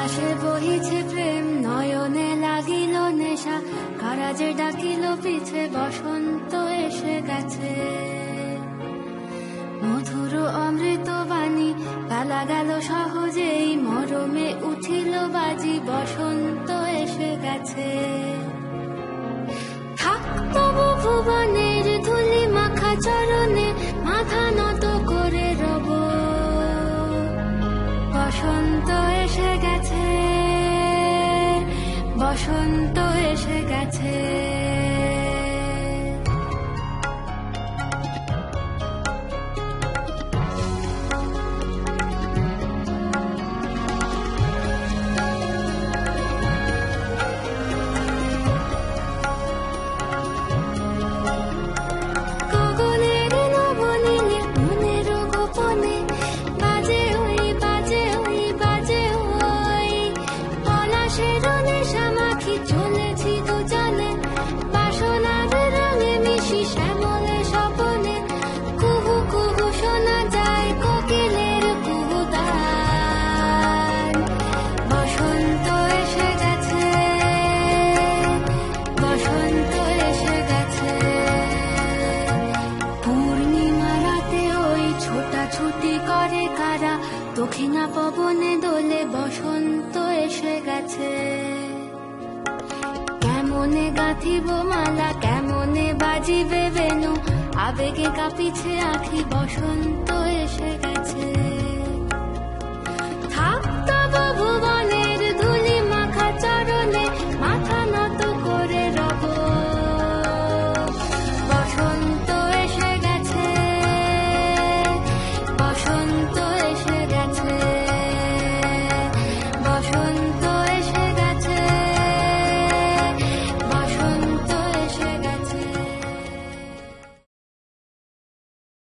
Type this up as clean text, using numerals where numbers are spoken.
বাতাসে বহিছে প্রেম, নয়নে লাগিল নেশা, কারা যে ডাকিল পিছে, বসন্ত এসে গেছে। মধুর অমৃত বাণী বেলা গেল সহজেই, মরমে উঠিল বাজি, বসন্ত এসে গেছে। থাক তবু ভুবনের ধুলি মাখা চরণে, মাথা নত করে রব, বসন্ত এসে গেছে, বসন্ত এসে গেছে। দক্ষিণা পবনে দোলে, বসন্ত এসে গেছে। কেমনে গাঁথিব মালা, কেমনে বাজিবে বেনু, আবেগে কাঁপিছে আখি, বসন্ত এসে